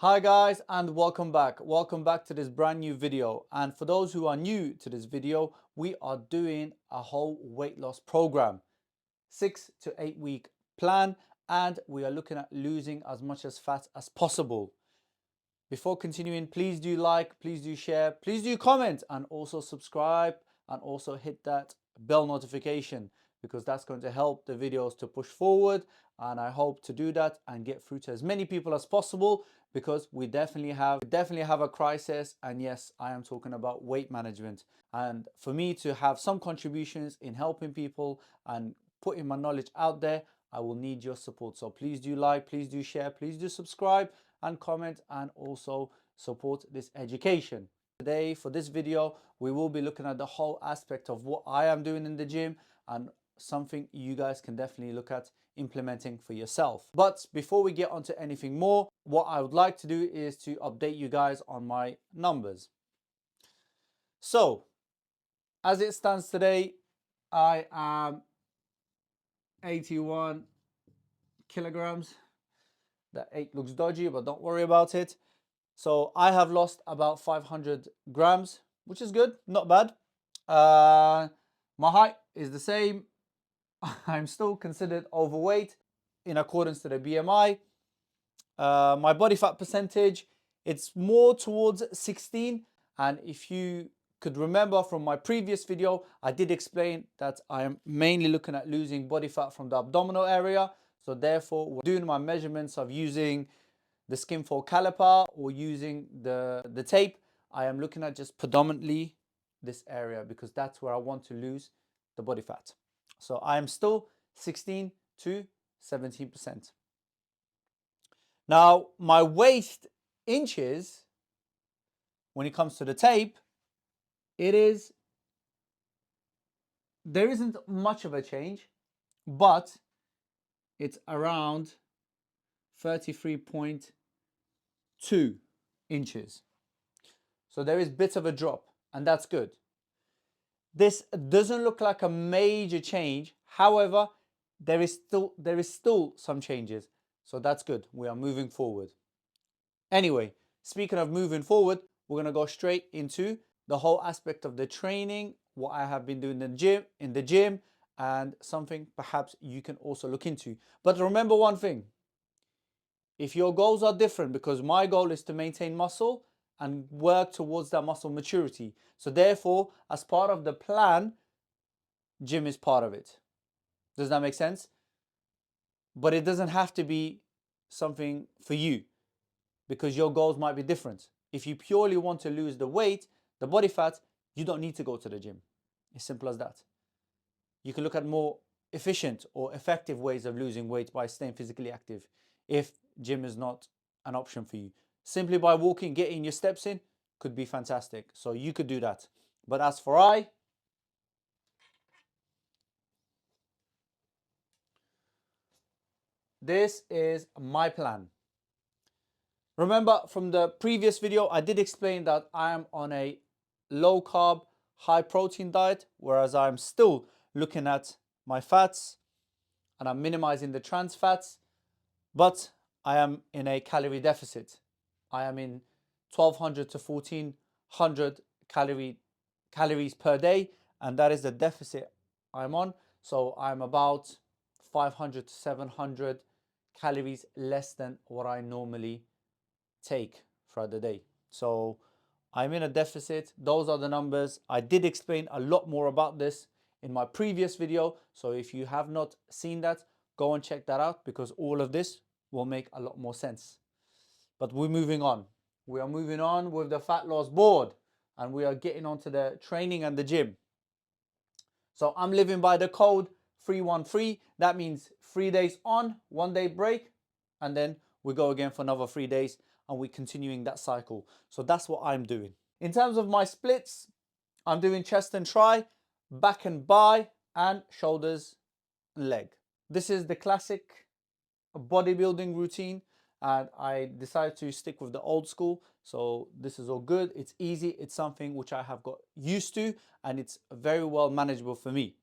Hi guys, and welcome back. Welcome back to this brand new video. And for those who are new to this video, we are doing a whole weight loss program, 6 to 8 week plan, and we are looking at losing as much as fat as possible. Before continuing, please do like, please do share, please do comment, and also subscribe, and also hit that bell notification, because that's going to help the videos to push forward. And I hope to do that and get through to as many people as possible, because we definitely have a crisis. And yes, I am talking about weight management, and for me to have some contributions in helping people and putting my knowledge out there, I will need your support. So please do like, please do share, please do subscribe and comment, and also support this education. Today, for this video, we will be looking at the whole aspect of what I am doing in the gym, and something you guys can definitely look at implementing for yourself. But before we get onto anything more, what I would like to do is to update you guys on my numbers. So as it stands today, I am 81 kilograms. That 8 looks dodgy, but don't worry about it. So I have lost about 500 grams, which is good, not bad. My height is the same. I'm still considered overweight in accordance to the BMI. My body fat percentage, it's more towards 16. And if you could remember from my previous video, I did explain that I am mainly looking at losing body fat from the abdominal area. So therefore, when doing my measurements of using the skin fold caliper or using the tape, I am looking at just predominantly this area, because that's where I want to lose the body fat. So I am still 16 to 17%. Now, my waist inches, when it comes to the tape, there isn't much of a change, but it's around 33.2 inches. So there is a bit of a drop, and that's good. This doesn't look like a major change. However, there is still some changes. So that's good. We are moving forward. Anyway, speaking of moving forward, we're going to go straight into the whole aspect of the training, what I have been doing in the gym, and something perhaps you can also look into. But remember one thing. If your goals are different, because my goal is to maintain muscle and work towards that muscle maturity. So therefore, as part of the plan, gym is part of it. Does that make sense? But it doesn't have to be something for you, because your goals might be different. If you purely want to lose the weight, the body fat, you don't need to go to the gym. It's simple as that. You can look at more efficient or effective ways of losing weight by staying physically active, if gym is not an option for you. Simply by walking, getting your steps in, could be fantastic. So you could do that. But as for this is my plan. Remember from the previous video, I did explain that I am on a low carb, high protein diet, whereas I'm still looking at my fats and I'm minimizing the trans fats, but I am in a calorie deficit. I am in 1200 to 1400 calories per day, and that is the deficit I'm on. So I'm about 500 to 700 calories less than what I normally take throughout the day. So I'm in a deficit. Those are the numbers. I did explain a lot more about this in my previous video. So if you have not seen that, go and check that out, because all of this will make a lot more sense. But we're moving on. We are moving on with the fat loss board, and we are getting onto the training and the gym. So I'm living by the code 313. That means 3 days on, 1 day break, and then we go again for another 3 days, and we're continuing that cycle. So that's what I'm doing. In terms of my splits, I'm doing chest and tri, back and bi, and shoulders and leg. This is the classic bodybuilding routine, and I decided to stick with the old school. So this is all good. It's easy. It's something which I have got used to, and it's very well manageable for me.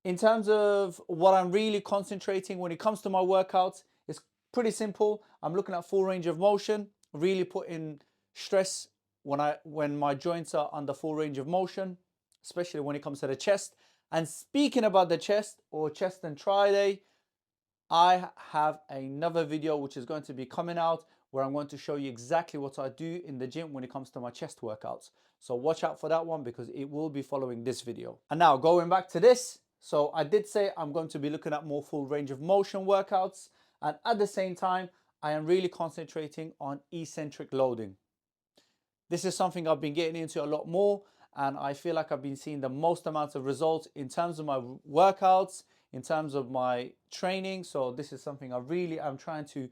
In terms of what I'm really concentrating when it comes to my workouts, is Pretty simple. I'm looking at full range of motion, really putting stress when my joints are under full range of motion, especially when it comes to the chest. And speaking about the chest, or chest and tri day, I have another video which is going to be coming out where I'm going to show you exactly what I do in the gym when it comes to my chest workouts. So watch out for that one because it will be following this video. And now going back to this, so I did say I'm going to be looking at more full range of motion workouts, and at the same time I am really concentrating on eccentric loading. This is something I've been getting into a lot more, and I feel like I've been seeing the most amount of results in terms of my workouts, in terms of my training. So this is something I really am trying to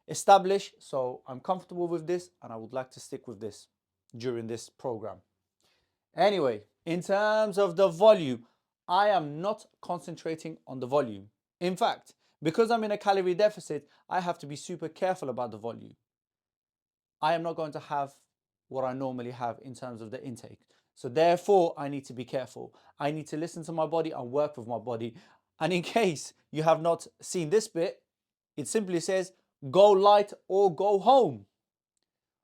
establish. So I'm comfortable with this and I would like to stick with this during this program. Anyway, in terms of the volume, I am not concentrating on the volume. In fact, because I'm in a calorie deficit, I have to be super careful about the volume. I am not going to have what I normally have in terms of the intake. So therefore, I need to be careful. I need to listen to my body and work with my body. And in case you have not seen this bit, it simply says, go light or go home.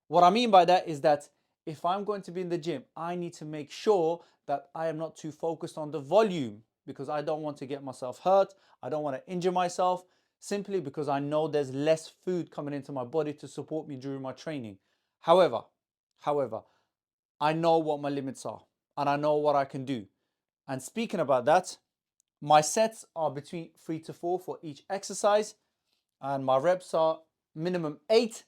What I mean by that is that if I'm going to be in the gym, I need to make sure that I am not too focused on the volume because I don't want to get myself hurt. I don't want to injure myself simply because I know there's less food coming into my body to support me during my training. However, I know what my limits are and I know what I can do. And speaking about that, my sets are between 3 to 4 for each exercise and my reps are minimum 8,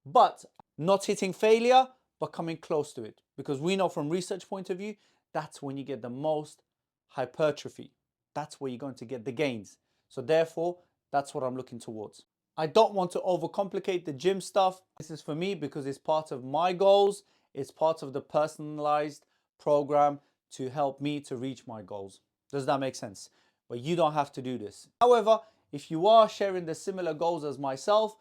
but not hitting failure, but coming close to it. Because we know from research point of view, that's when you get the most hypertrophy. That's where you're going to get the gains. So therefore, that's what I'm looking towards. I don't want to overcomplicate the gym stuff. This is for me because it's part of my goals. It's part of the personalized program to help me to reach my goals. Does that make sense? But you don't have to do this. However, if you are sharing the similar goals as myself,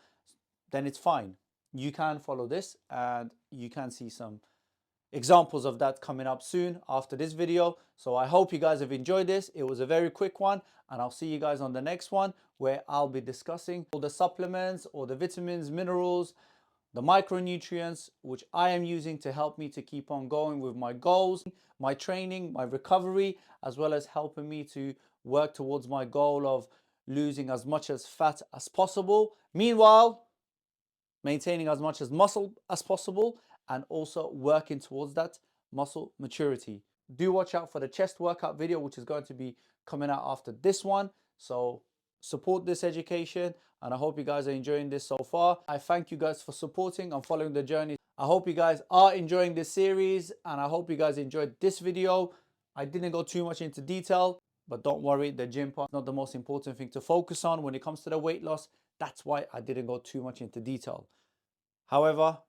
then it's fine. You can follow this and you can see some examples of that coming up soon after this video. So I hope you guys have enjoyed this. It was a very quick one and I'll see you guys on the next one where I'll be discussing all the supplements, all the vitamins, minerals, the micronutrients which I am using to help me to keep on going with my goals, my training, my recovery, as well as helping me to work towards my goal of losing as much as fat as possible. Meanwhile, maintaining as much as muscle as possible and also working towards that muscle maturity. Do watch out for the chest workout video, which is going to be coming out after this one. So support this education and I hope you guys are enjoying this so far. I thank you guys for supporting and following the journey. I hope you guys are enjoying this series and I hope you guys enjoyed this video. I didn't go too much into detail, but don't worry, the gym part is not the most important thing to focus on when it comes to the weight loss. That's why I didn't go too much into detail. However,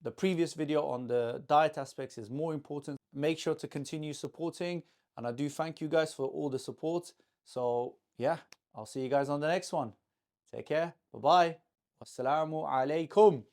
the previous video on the diet aspects is more important. Make sure to continue supporting and I do thank you guys for all the support. So yeah, I'll see you guys on the next one. Take care. Bye-bye. Wassalamu alaikum.